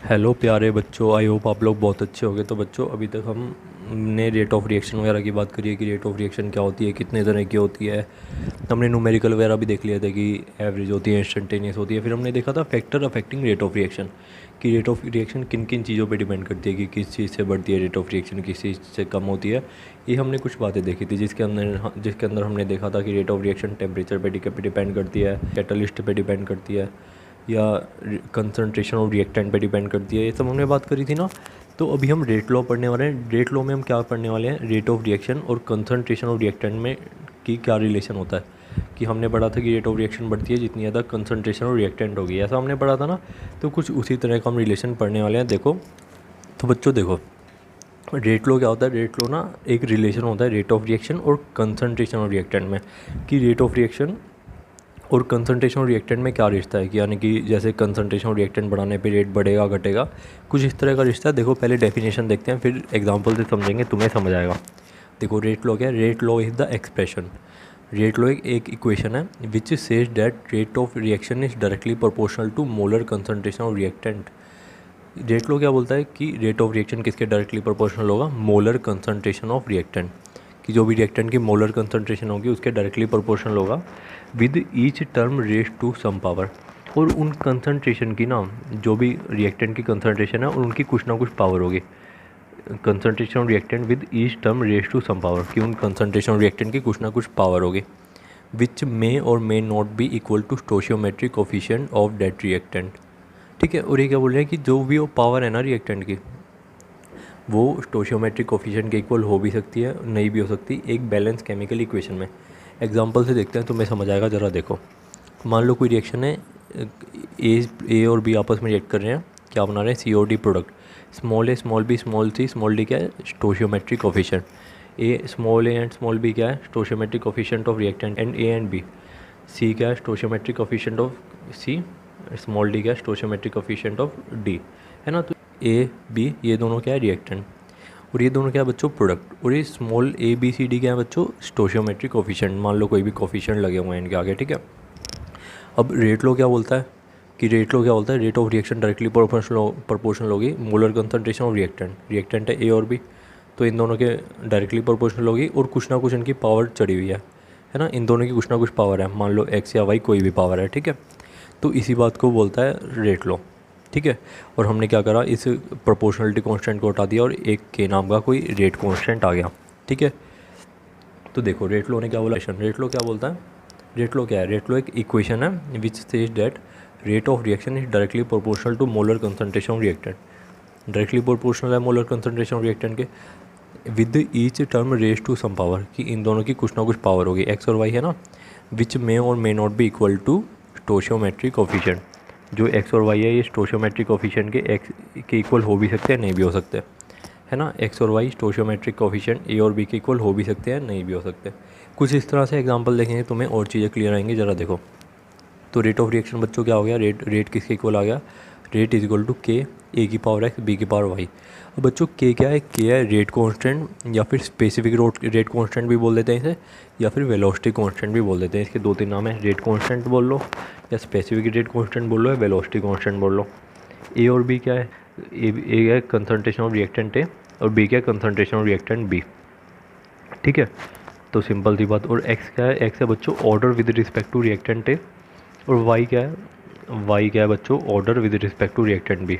Hello प्यारे बच्चों, I hope आप लोग बहुत अच्छे होंगे। तो बच्चों, अभी तक हमने रेट ऑफ रिएक्शन वगैरह की बात करी है कि रेट ऑफ रिएक्शन क्या होती है, कितने तरह की होती है। हमने न्यूमेरिकल वगैरह भी देख लिया था कि एवरेज होती है, इंस्टेंटेनियस होती है। फिर हमने देखा था factor affecting rate of reaction कि रेट ऑफ रिएक्शन किन किन चीज़ों पे डिपेंड करती है, कि किस चीज़ से बढ़ती है रेट ऑफ रिएक्शन, किस चीज़ से कम होती है। ये हमने कुछ बातें देखी थी जिसके अंदर हमने देखा था कि रेट ऑफ रिएक्शन टेम्परेचर पे डिपेंड करती है, कैटलिस्ट पे डिपेंड करती है, या कंसंट्रेशन ऑफ रिएक्टेंट पे डिपेंड करती है। ये सब हमने बात करी थी ना। तो अभी हम रेट लॉ पढ़ने वाले हैं। रेट लॉ में हम क्या पढ़ने वाले हैं, रेट ऑफ रिएक्शन और कंसंट्रेशन ऑफ रिएक्टेंट में की क्या रिलेशन होता है। कि हमने पढ़ा था कि रेट ऑफ रिएक्शन बढ़ती है जितनी ज़्यादा कंसंट्रेशन और रिएक्टेंट होगी, ऐसा हमने पढ़ा था ना। तो कुछ उसी तरह का हम रिलेशन पढ़ने वाले हैं। देखो तो बच्चों देखो, रेट लॉ क्या होता है। रेट लॉ ना एक रिलेशन होता है रेट ऑफ रिएक्शन और कंसंट्रेशन ऑफ रिएक्टेंट में, कि रेट ऑफ रिएक्शन और कंसंट्रेशन और रिएक्टेंट में क्या रिश्ता है। कि यानी कि जैसे कंसंट्रेशन और रिएक्टेंट बढ़ाने पे रेट बढ़ेगा घटेगा, कुछ इस तरह का रिश्ता है। देखो पहले डेफिनेशन देखते हैं, फिर एग्जांपल से समझेंगे, तुम्हें समझ आएगा। देखो रेट लॉ क्या है। Rate law is the expression, rate law एक इक्वेशन है which says that rate of reaction is directly proportional to molar concentration of reactant. Rate law क्या बोलता है कि रेट ऑफ रिएक्शन किसके डायरेक्टली प्रोपोर्शनल होगा, मोलर कंसंट्रेशन ऑफ रिएक्टेंट। कि जो भी रिएक्टेंट की मोलर कंसंट्रेशन होगी उसके डायरेक्टली प्रोपोर्शनल होगा with each term raise to some power. और उन कंसंट्रेशन की ना, जो भी रिएक्टेंट की कंसंट्रेशन है और उनकी कुछ ना कुछ पावर होगी। Concentration of reactant with each term raise to some power, कि उन कंसंट्रेशन ऑफ रिएक्टेंट की कुछ ना कुछ पावर होगी। विच मे और may not be equal to stoichiometric coefficient of that reactant. ठीक है। और ये क्या बोल रहे हैं कि जो भी वो पावर है ना रिएक्टेंट की, वो स्टोशियोमेट्रिक कोफिशिएंट के इक्वल हो भी सकती है, नहीं भी हो सकती, एक बैलेंस केमिकल इक्वेशन में। एग्जांपल से देखते हैं, तुम्हें समझ आएगा। ज़रा देखो, मान लो कोई रिएक्शन है, ए और बी आपस में रिएक्ट कर रहे हैं, क्या बना रहे हैं, सी और D product. Small A small B small C small D क्या है, stoichiometric coefficient. A small A and small B क्या है, stoichiometric coefficient of reactant and A and B. C क्या है, stoichiometric coefficient of C. Small D क्या है, stoichiometric coefficient of D, है ना। तो ए बी ये दोनों क्या है, रिएक्टेंट, और ये दोनों क्या है बच्चों, प्रोडक्ट। और ये small A B C D क्या है बच्चों, स्टोशियोमेट्रिक कोफिशिएंट। मान लो कोई भी कोफिशिएंट लगे हुए हैं इनके आगे, ठीक है। अब रेट लॉ क्या बोलता है कि रेट लॉ क्या बोलता है, rate of reaction directly proportional होगी molar concentration of reactant. Reactant है ए और बी, तो इन दोनों के डायरेक्टली प्रोपोर्शनल होगी, और कुछ ना कुछ इनकी पावर चढ़ी हुई है ना। इन दोनों की कुछ ना कुछ पावर है, मान लो एक्स या वाई कोई भी पावर है, ठीक है। तो इसी बात को बोलता है रेट लॉ, ठीक है। और हमने क्या करा, इस प्रोपोर्शनलिटी कांस्टेंट को हटा दिया और एक के नाम का कोई रेट कांस्टेंट आ गया, ठीक है। तो देखो रेट लॉ ने क्या बोला, रेट लॉ क्या बोलता है। रेट लॉ क्या है, रेट लॉ एक इक्वेशन है which says that rate of reaction is directly proportional to molar concentration of reactant. Directly proportional है मोलर कंसंट्रेशन ऑफ रिएक्टेंट के, with each term raise to some power, कि इन दोनों की कुछ ना कुछ पावर होगी, एक्स और वाई है ना। विच मे और may not be equal to stoichiometric coefficient. जो एक्स और वाई है ये स्टोशियोमेट्रिक कोफिशिएंट के एक्स के इक्वल हो भी सकते हैं, नहीं भी हो सकते, है ना। एक्स और वाई स्टोशियोमेट्रिक कोफिशिएंट ए और बी के इक्वल हो भी सकते हैं, नहीं भी हो सकते। कुछ इस तरह से एग्जांपल देखेंगे तुम्हें और चीज़ें क्लियर आएंगी। ज़रा देखो, तो रेट ऑफ रिएक्शन बच्चों क्या हो गया, रेट किसके इक्वल आ गया, रेट इज इक्वल टू के, ए की पावर एक्स बी की पावर वाई। अब बच्चों के क्या है, के है रेट कांस्टेंट, या फिर स्पेसिफिक रेट कांस्टेंट भी बोल देते हैं इसे, या फिर वेलोसिटी कांस्टेंट भी बोल देते हैं। इसके दो तीन नाम है, रेट कांस्टेंट बोल लो, या स्पेसिफिक रेट कांस्टेंट बोल लो, या वेलोसिटी कांस्टेंट बोल लो। ए और बी क्या है, ए है कंसंट्रेशन ऑफ रिएक्टेंट ए, और बी क्या है कंसंट्रेशन ऑफ रिएक्टेंट बी, ठीक है। तो सिंपल सी बात। और एक्स क्या है, एक्स है बच्चों order with respect to reactant A, और वाई क्या है, वाई क्या है बच्चों order with respect to reactant B.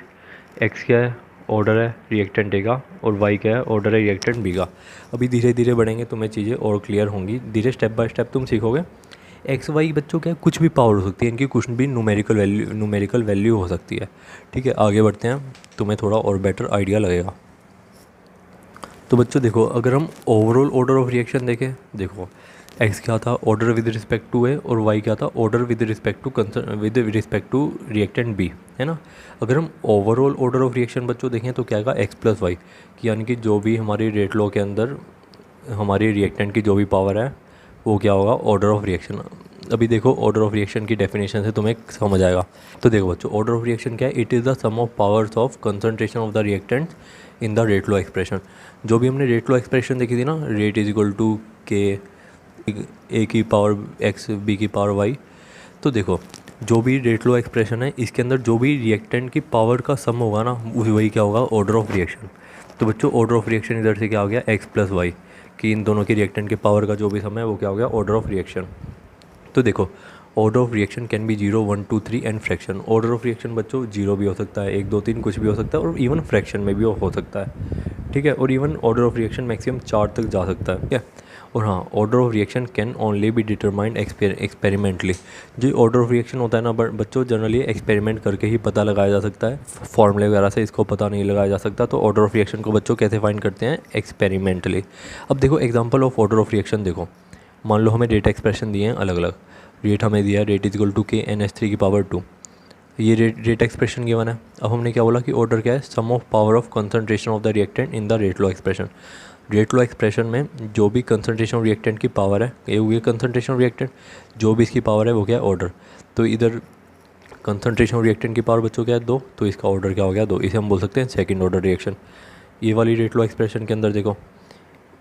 X क्या है, ऑर्डर है रिएक्टेंट ए का, और वाई क्या है, ऑर्डर है रिएक्टेंट बी का। अभी धीरे धीरे बढ़ेंगे, तुम्हें चीज़ें और क्लियर होंगी, धीरे स्टेप बाय स्टेप तुम सीखोगे। एक्स वाई बच्चों क्या है, कुछ भी पावर हो सकती है इनकी, कुछ भी न्यूमेरिकल वैल्यू हो सकती है, ठीक है। आगे बढ़ते हैं, तुम्हें थोड़ा और बेटर आइडिया लगेगा। तो बच्चों देखो, अगर हम ओवरऑल ऑर्डर ऑफ रिएक्शन देखें, देखो एक्स क्या था, order with respect to A, और वाई क्या था, order with respect to reactant B, है ना। अगर हम ओवरऑल ऑर्डर ऑफ रिएक्शन बच्चों देखें तो क्या आएगा, एक्स प्लस वाई, कि यानी कि जो भी हमारी रेट लॉ के अंदर हमारी रिएक्टेंट की जो भी पावर है वो क्या होगा, ऑर्डर ऑफ रिएक्शन। अभी देखो ऑर्डर ऑफ रिएक्शन की डेफिनेशन से तुम्हें समझ आएगा। तो देखो बच्चों, ऑर्डर ऑफ रिएक्शन क्या है, it is the sum of powers of concentration of the reactant in the rate law expression. जो भी हमने रेट लॉ एक्सप्रेशन देखी थी ना, रेट इज इक्वल टू के, ए की पावर एक्स बी की पावर वाई। तो देखो जो भी रेट लो एक्सप्रेशन है इसके अंदर जो भी रिएक्टेंट की पावर का सम होगा ना वही क्या होगा, ऑर्डर ऑफ रिएक्शन। तो बच्चों ऑर्डर ऑफ रिएक्शन इधर से क्या हो गया, एक्स प्लस वाई, कि इन दोनों के रिएक्टेंट के पावर का जो भी सम है वो क्या हो गया, ऑर्डर ऑफ रिएक्शन। तो देखो order of reaction can be 0, 1, 2, 3 and fraction. Order of reaction बच्चों 0 भी हो सकता है, 1, 2, 3 कुछ भी हो सकता है, और इवन फ्रैक्शन में भी हो सकता है, ठीक है। और even order of reaction maximum 4 तक जा सकता है, ठीक है। और हाँ, order of reaction can only be determined experimentally. जो ऑर्डर ऑफ रिएक्शन होता है ना बच्चों, जनरली एक्सपेरिमेंट करके ही पता लगाया जा सकता है, फॉर्मूले वगैरह से इसको पता नहीं लगाया जा सकता। तो ऑर्डर ऑफ रिएक्शन को बच्चों कैसे फाइंड करते हैं, एक्सपेरिमेंटली। अब देखो example of order of reaction देखो, मान लो हमें रेट एक्सप्रेशन दिए हैं अलग अलग, रेट हमें दिया है रेट इज इक्वल टू के NH3 की पावर 2, ये रेट एक्सप्रेशन गिवन है। अब हमने क्या बोला कि ऑर्डर क्या है, sum of power of concentration of the reactant in the rate law expression. Rate law expression में जो भी कंसंट्रेशन ऑफ रिएक्टेंट की पावर है, ये हुई कंसंट्रेशन ऑफ रिएक्टेंट, जो भी इसकी पावर है वो क्या है, ऑर्डर। तो इधर कंसंट्रेशन ऑफ रिएक्टेंट की पावर बच्चों क्या है 2, तो इसका ऑर्डर क्या हो गया 2, इसे हम बोल सकते हैं सेकंड ऑर्डर रिएक्शन। ये वाली रेट लॉ एक्सप्रेशन के अंदर देखो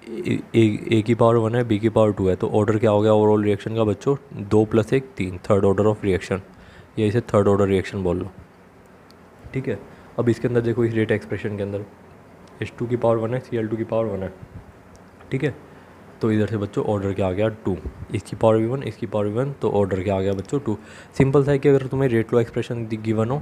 ए की पावर 1 है, बी की पावर 2 है, तो ऑर्डर क्या हो गया ओवरऑल रिएक्शन का बच्चों 2 + 1 3, थर्ड ऑर्डर ऑफ रिएक्शन, या इसे थर्ड ऑर्डर रिएक्शन बोल लो, ठीक है। अब इसके अंदर देखो इस रेट एक्सप्रेशन के अंदर H2 की पावर 1 है, Cl2 की पावर 1 है, ठीक है। तो इधर से बच्चों ऑर्डर क्या आ गया 2, इसकी पावर भी 1, इसकी पावर भी 1, तो ऑर्डर क्या आ गया बच्चों 2। सिंपल सा है कि अगर तुम्हें रेट लो एक्सप्रेशन गिवन हो,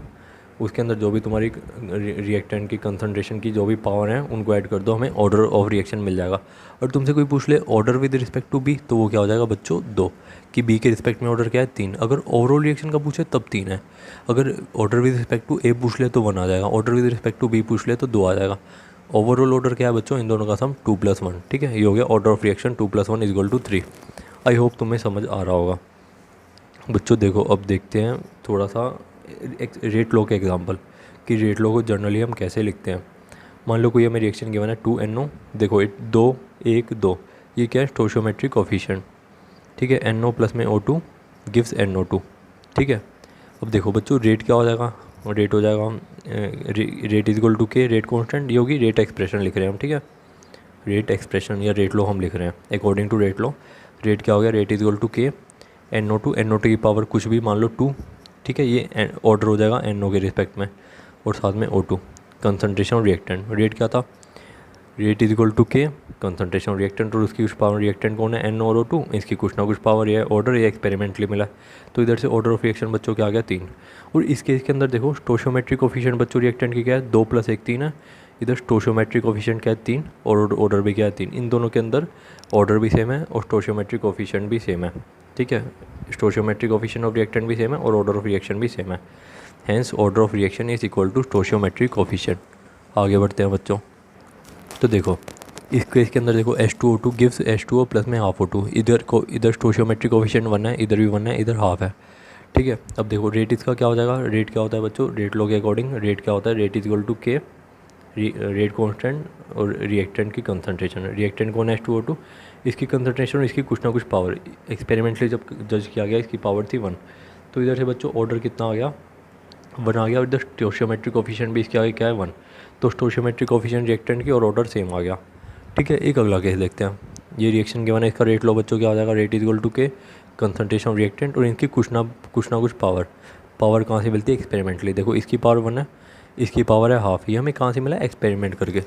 उसके अंदर जो भी तुम्हारी रिएक्टेंट की कंसंट्रेशन की जो भी पावर है उनको ऐड कर दो, हमें ऑर्डर ऑफ रिएक्शन मिल जाएगा। और तुमसे कोई पूछ ले order with respect to B, तो वो क्या हो जाएगा बच्चों 2, कि बी के रिस्पेक्ट में ऑर्डर क्या है 3। अगर ओवरऑल रिएक्शन का पूछे तब 3 है, अगर order with respect to A पूछ ले तो 1 आ जाएगा, order with respect to B पूछ ले तो 2 आ जाएगा। ओवरऑल ऑर्डर क्या है बच्चों, इन दोनों का सम 2 + 1, ठीक है। ये हो गया order of reaction 2 + 1 = 3। I hope तुम्हें समझ आ रहा होगा बच्चों। देखो अब देखते हैं थोड़ा सा रेट लो के एग्जांपल, कि रेट लो को जनरली हम कैसे लिखते हैं। मान लो कोई हमें रिएक्शन गिवन है 2NO, देखो 2 1 2, ये क्या है स्टोशियोमेट्रिक कोफिशिएंट, ठीक है। NO प्लस में O2 गिव्स NO2, ठीक है। अब देखो बच्चों रेट क्या हो जाएगा, रेट हो जाएगा रेट इज इक्वल टू के, रेट कांस्टेंट, ये होगी रेट एक्सप्रेशन लिख रहे हैं हम, ठीक है। रेट एक्सप्रेशन या रेट लो हम लिख रहे हैं according to rate law. Rate क्या हो गया, रेट इज इक्वल टू के NO2 की पावर कुछ भी मान लो 2, ठीक है। ये ऑर्डर हो जाएगा NO के रिस्पेक्ट में, और साथ में O2 कंसंट्रेशन रिएक्टेंट। रेट क्या था, रेट इज इक्वल टू के कंसंट्रेशन रिएक्टेंट, और उसकी कुछ पावर रिएक्टेंट कौन है NO और O2, इसकी कुछ ना कुछ पावर, ये ऑर्डर, ये एक्सपेरिमेंटली मिला। तो इधर से ऑर्डर ऑफ रिएक्शन बच्चों क्या आ गया 3। और इस केस के अंदर देखो स्टोशियोमेट्रिक कोफिशिएंट बच्चों रिएक्टेंट की क्या है 2 + 1 3 है, इधर स्टोशियोमेट्रिक कोफिशिएंट क्या है 3, और ऑर्डर भी क्या है 3। इन दोनों के अंदर ऑर्डर भी सेम है और स्टोशियोमेट्रिक कोफिशिएंट भी सेम है, ठीक है। स्टोशियोमेट्रिक कोफिशिएंट ऑफ रिएक्टेंट भी सेम है और ऑर्डर ऑफ रिएक्शन भी सेम है, hence order of reaction is equal to stoichiometric coefficient. आगे बढ़ते हैं बच्चों। तो देखो इस केस के अंदर देखो H2O2 गिव्स H2O प्लस में हाफ O2, इधर स्टोशियोमेट्रिक कोफिशिएंट 1 है, इधर भी 1 है, इधर हाफ है, ठीक है। अब देखो रेट इसका क्या हो जाएगा, रेट क्या होता है बच्चों, रेट लो के अकॉर्डिंग रेट क्या होता है, रेट इज इक्वल टू के रेट कांस्टेंट और रिएक्टेंट की कंसंट्रेशन। रिएक्टेंट कौन है H2O2, इसकी कंसंट्रेशन और इसकी कुछ ना कुछ पावर, एक्सपेरिमेंटली जब जज किया गया इसकी पावर थी 1। तो इधर से बच्चों ऑर्डर कितना आ गया 1 आ गया, और इधर स्टोशियोमेट्रिक कोफिशिएंट भी इसके आगे क्या है 1, तो स्टोशियोमेट्रिक कोफिशिएंट रिएक्टेंट की और ऑर्डर सेम आ गया, ठीक है। एक अगला केस देखते हैं। ये रिएक्शन के बना इसका रेट लो बच्चों क्या आ जाएगा, रेट इज इक्वल टू के कंसंट्रेशन ऑफ रिएक्टेंट और इनकी कुछ ना कुछ पावर कहाँ से मिलती है एक्सपेरिमेंटली। देखो इसकी पावर 1 है, इसकी पावर है हाफ, ये हमें कहाँ से मिला एक्सपेरिमेंट करके।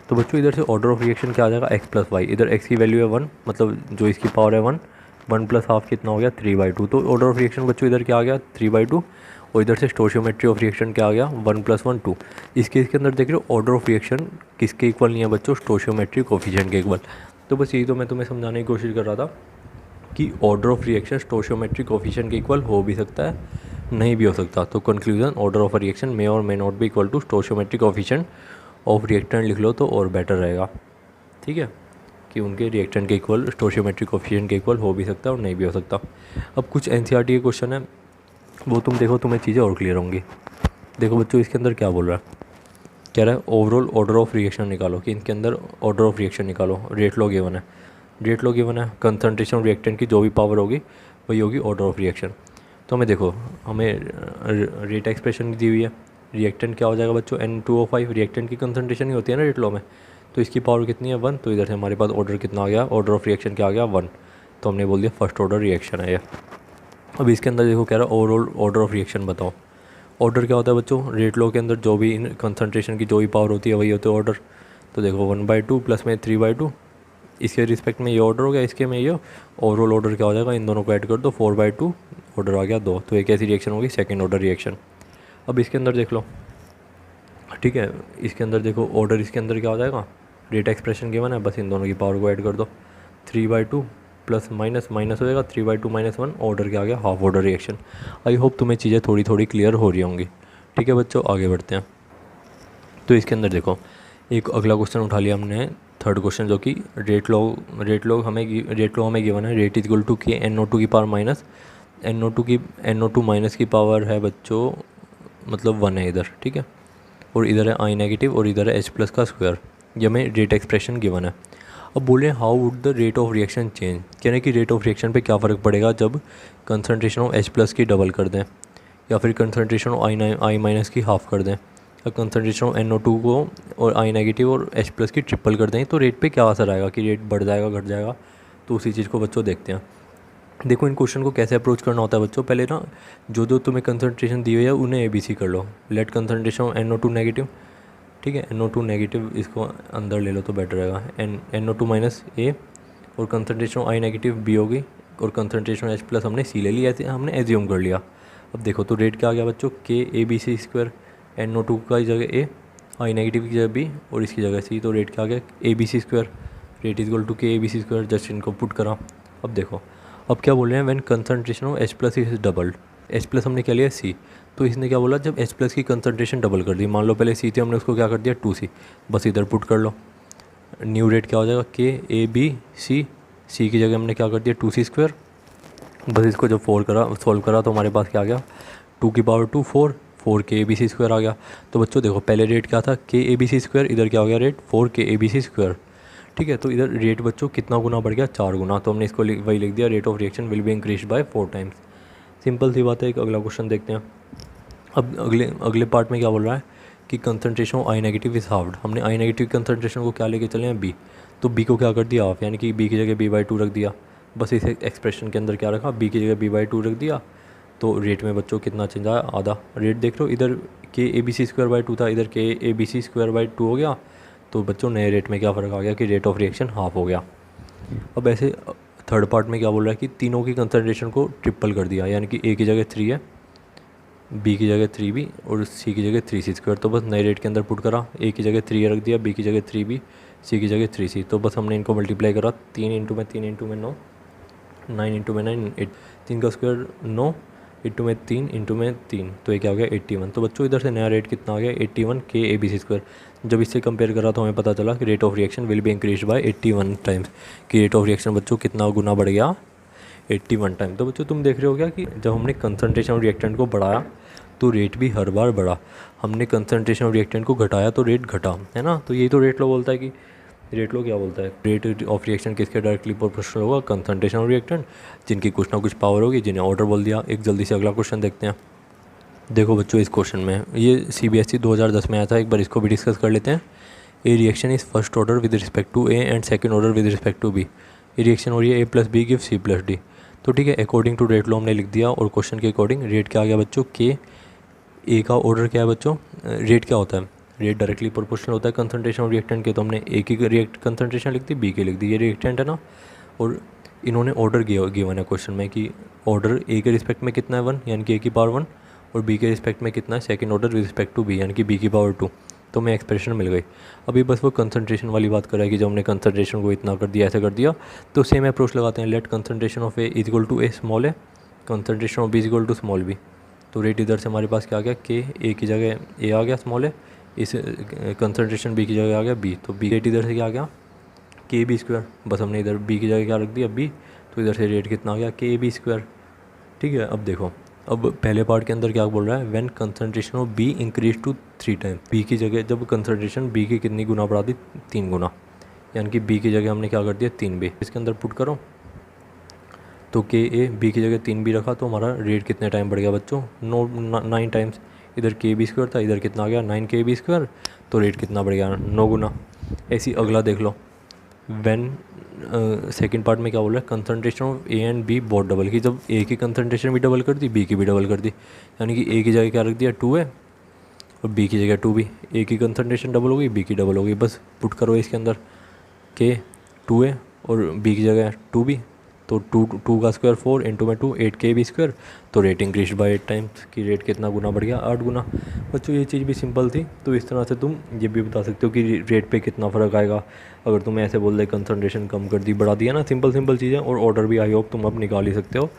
तो बच्चों इधर से ऑर्डर ऑफ रिएक्शन क्या आ जाएगा x + y, इधर x की वैल्यू है 1, मतलब जो इसकी पावर है 1 + हाफ कितना हो गया 3/2। तो ऑर्डर ऑफ रिएक्शन बच्चों इधर क्या आ गया 3/2, और इधर से स्टोशियोमेट्री ऑफ रिएक्शन क्या आ गया 1 + 1 2। इस केस के अंदर देख रहे हो ऑर्डर ऑफ रिएक्शन किसके इक्वल नहीं है बच्चों, स्टोशियोमेट्री कोफिशिएंट के इक्वल। तो बस यही तो मैं तुम्हें समझाने की कोशिश कर रहा था कि order of reaction stoichiometry coefficient के इक्वल हो भी सकता है, नहीं भी हो सकता। तो conclusion order of reaction may और may not be equal to stoichiometry coefficient of reactant लिख लो तो और बेटर रहेगा, ठीक है, कि उनके रिएक्टेंट के इक्वल स्टोशियोमेट्री कोफिशिएंट के इक्वल हो भी सकता है और नहीं भी हो सकता। अब कुछ NCERT के क्वेश्चन है, वो तुम देखो तुम्हें चीज़ें और क्लियर होंगी। देखो बच्चों इसके अंदर क्या बोल रहा है, कह रहा है ओवरऑल ऑर्डर ऑफ रिएक्शन निकालो, कि इनके अंदर ऑर्डर ऑफ रिएक्शन निकालो। रेट लो गिवन है, रेट लो गिवन है, कंसंट्रेशन रिएक्टेंट की जो भी पावर होगी वही होगी ऑर्डर ऑफ रिएक्शन। तो हमें देखो हमें रेट एक्सप्रेशन दी हुई है, रिएक्टेंट क्या हो जाएगा बच्चों N2O5, रिएक्टेंट की कंसंट्रेशन ही होती है ना रेट लो में, तो इसकी पावर कितनी है 1। तो इधर से हमारे पास ऑर्डर कितना आ गया, ऑर्डर ऑफ रिएक्शन क्या आ गया 1, तो हमने बोल दिया फर्स्ट ऑर्डर रिएक्शन है ये। अब इसके अंदर देखो कह रहा है ओवरऑल ऑर्डर ऑफ रिएक्शन बताओ। ऑर्डर क्या होता है बच्चों, रेट लॉ के अंदर जो भी कंसंट्रेशन की जो भी पावर होती है वही होती है ऑर्डर। तो देखो 1/2 प्लस में 3/2, इसके रिस्पेक्ट में ये ऑर्डर हो गया, इसके में ये ओवरऑल ऑर्डर क्या हो जाएगा, इन दोनों को ऐड कर दो 4/2 ऑर्डर आ गया 2। तो एक ऐसी रिएक्शन होगी सेकेंड ऑर्डर रिएक्शन। अब इसके अंदर देख लो, ठीक है, इसके अंदर देखो ऑर्डर, इसके अंदर क्या हो जाएगा, रेट एक्सप्रेशन गिवन है, बस इन दोनों की पावर को ऐड कर दो 3/2 प्लस माइनस माइनस हो जाएगा 3/2 - 1, ऑर्डर क्या आ गया, half order reaction. I hope तुम्हें चीज़ें थोड़ी थोड़ी क्लियर हो रही होंगी। ठीक है बच्चों, आगे बढ़ते हैं। तो इसके अंदर देखो एक अगला क्वेश्चन उठा लिया हमने, थर्ड क्वेश्चन, जो कि रेट लॉ हमें गिवन है, रेट इक्वल टू के NO2 की पावर माइनस NO2 माइनस की पावर है बच्चों, मतलब 1 है इधर, ठीक है, और इधर है I नेगेटिव और इधर है H प्लस का स्क्वायर। ये हमें रेट एक्सप्रेशन गिवन है। अब बोले how would the rate of reaction change, कह रहे हैं कि रेट ऑफ रिएक्शन पे क्या फ़र्क पड़ेगा जब कंसनट्रेशन ऑफ H प्लस की डबल कर दें, या फिर कंसनट्रेशन ऑफ I माइनस की हाफ कर दें, या कंसनट्रेशन ऑफ NO2 को और I नेगेटिव और H प्लस की ट्रिपल कर दें, तो रेट पे क्या असर आएगा, कि रेट बढ़ जाएगा घट जाएगा। तो उसी चीज़ को बच्चों देखते हैं। देखो इन क्वेश्चन को कैसे अप्रोच करना होता है बच्चों, पहले ना जो जो तुम्हें कंसनट्रेशन दी हुई है उन्हें ABC कर लो। Let concentration of NO2 negative, ठीक है, NO2 नेगेटिव इसको अंदर ले लो तो बेटर रहेगा, NO2 माइनस A, और कंसनट्रेशन I नेगेटिव B होगी, और कंसनट्रेशन H प्लस हमने C ले लिया, ऐसे हमने एज्यूम कर लिया। अब देखो तो रेट क्या आ गया बच्चों, KABC स्क्वायर, NO2 का जगह A, I नेगेटिव की जगह B और इसकी जगह C, तो रेट क्या आ गया ABC square, rate is equal to KABC square. Just इनको पुट करा। अब देखो अब क्या बोल रहे हैं, when concentration of H plus is double, H plus हमने क्या लिया C, तो इसने क्या बोला, जब H प्लस की कंसनट्रेशन डबल कर दी, मान लो पहले C थी, हमने उसको क्या कर दिया 2C, बस इधर पुट कर लो। न्यू रेट क्या हो जाएगा KABC, C की जगह हमने क्या कर दिया 2C स्क्वायर, बस इसको जब सॉल्व करा तो हमारे पास क्या आ गया 2 की पावर 2 4 KABC स्क्वायर आ गया। तो बच्चों देखो पहले रेट क्या था KABC स्क्वायर, इधर क्या हो गया रेट 4 KABC स्क्वायर, ठीक है। तो इधर रेट बच्चों कितना गुना बढ़ गया, 4 गुना। तो हमने इसको वही लिख दिया, rate of reaction will be increase by 4 times. Simple सी बात है। एक अगला क्वेश्चन देखते हैं। अब अगले पार्ट में क्या बोल रहा है कि concentration of I negative is halved. हमने I नेगेटिव कंसनट्रेशन को क्या लेके चले हैं B, तो B को क्या कर दिया हाफ, यानी कि B की जगह B/2 रख दिया। बस इस एक्सप्रेशन के अंदर क्या रखा, B की जगह B/2 रख दिया। तो रेट में बच्चों कितना चेंज आया, आधा। रेट देख लो, इधर KABC स्क्वायर बाई 2 था, इधर KABC स्क्वायर बाई 2 हो गया। तो बच्चों नए रेट में क्या फ़र्क आ गया कि रेट ऑफ रिएक्शन हाफ हो गया। अब ऐसे थर्ड पार्ट में क्या बोल रहा है कि तीनों की कंसनट्रेशन को ट्रिपल कर दिया, यानी कि A की जगह 3 है, B की जगह 3B और C की जगह 3C स्क्वायर। तो बस नए रेट के अंदर पुट करा, A की जगह 3 रख दिया, B की जगह 3B, C की जगह 3C। तो बस हमने इनको मल्टीप्लाई करा, 3 इंटू में 9, 9 इंटू में 9 8, 3 का स्क्वायर 9, इंटू में 3 इंटू में 3, तो ये क्या हो गया 81। तो बच्चों इधर से नया रेट कितना आ गया 81 KABC स्क्वायर। जब इससे कंपेयर करा तो हमें पता चला कि rate of reaction will be increase bye 81 times, कि रेट ऑफ रिएक्शन बच्चों कितना गुना बढ़ गया 81 टाइम। तो बच्चों तुम देख रहे हो क्या कि जब हमने कंसनट्रेशन ऑफ रिएक्टेंट को बढ़ाया तो रेट भी हर बार बढ़ा, हमने कंसनट्रेशन ऑफ रिएक्टेंट को घटाया तो रेट घटा, है ना। तो यही तो रेट लॉ बोलता है कि रेट लॉ क्या बोलता है, रेट ऑफ रिएक्शन किसके डायरेक्टली प्रोपोर्शनल होगा, कंसनट्रेशन ऑफ रिएक्टेंट, जिनकी कुछ ना कुछ पावर होगी, जिन्हें ऑर्डर बोल दिया। एक जल्दी से अगला क्वेश्चन देखते हैं। देखो बच्चों इस क्वेश्चन में, ये CBSE 2010 में आया था, एक बार इसको भी डिस्कस कर लेते हैं। A reaction is first order with respect to A and second order with respect to B। ये रिएक्शन हो रही है A plus B give C plus D। तो ठीक है, अकॉर्डिंग टू रेट लॉ हमने लिख दिया, और क्वेश्चन के अकॉर्डिंग रेट क्या आ गया बच्चों, के A का ऑर्डर क्या है बच्चों, रेट क्या होता है, रेट डायरेक्टली प्रोपोर्शनल होता है कंसनट्रेशन ऑफ रिएक्टेंट के। तो हमने A की रिएक्ट कंसनट्रेशन लिख दी, B की लिख दी, ये रिएक्टेंट है ना। और इन्होंने ऑर्डर गिवन है क्वेश्चन में कि ऑर्डर A के रिस्पेक्ट में कितना है 1, यानी कि A की पावर 1, और B के रिस्पेक्ट में कितना है second order with respect to B, यानी कि B की पावर 2। तो हमें एक्सप्रेशन मिल गई। अभी बस वो कंसनट्रेशन वाली बात कर रहा है कि जब हमने कंसनट्रेशन को इतना कर दिया, ऐसे कर दिया, तो सेम अप्रोच लगाते हैं। Let concentration of A is equal to A small a, concentration of B is equal to small b। तो रेट इधर से हमारे पास क्या आ गया, के A की जगह A आ गया स्मॉल a, इस कंसनट्रेशन B की जगह आ गया B। तो B रेट इधर से क्या आ गया KB स्क्वायर, बस हमने इधर B की जगह क्या रख दिया B। तो इधर से रेट कितना आ गया KB स्क्वायर, ठीक है। अब देखो, अब पहले पार्ट के अंदर क्या बोल रहा है, when concentration of B increase to 3 time. B की जगह जब कंसनट्रेशन B की कितनी गुना बढ़ा दी, 3 गुना, यानी कि B की जगह हमने क्या कर दिया 3B। इसके अंदर पुट करो तो KA B की जगह 3B रखा, तो हमारा रेट कितने टाइम बढ़ गया बच्चों 9 टाइम्स। इधर KB स्क्वायर था, इधर कितना आ गया 9 KB स्क्वायर, तो रेट कितना बढ़ गया 9 गुना। ऐसी अगला देख लो, व्हेन सेकंड पार्ट में क्या बोल रहा है, concentration of A and B both double, कि जब ए की कंसंट्रेशन भी डबल कर दी, बी की भी डबल कर दी, यानी कि ए की जगह क्या रख दिया 2 है और बी की जगह 2 भी, ए की कंसंट्रेशन डबल हो गई, बी की डबल हो गई, बस पुट करो इसके अंदर के 2 है और बी की जगह 2 भी, तो 2 का स्क्वायर 4 इंटू में 2 8 के बी स्क्वायर, तो रेट इंक्रीज बाय 8 टाइम्स, की रेट कितना गुना बढ़ गया, 8 गुना। बच्चों ये चीज़ भी सिंपल थी, तो इस तरह से तुम ये भी बता सकते हो कि रेट पे कितना फ़र्क आएगा अगर तुम ऐसे बोल दे कंसंट्रेशन कम कर दी बढ़ा दिया ना, सिंपल चीज़ें, और ऑर्डर भी आई होप तुम अब निकाल ही सकते हो।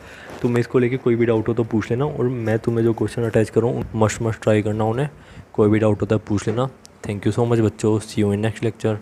तुम्हें इसको लेके कोई भी डाउट हो तो पूछ लेना, और मैं तुम्हें जो क्वेश्चन अटैच करूँ मस्ट ट्राई करना उन्हें, कोई भी डाउट होता है पूछ लेना। थैंक यू सो मच बच्चों, सी यू इन नेक्स्ट लेक्चर।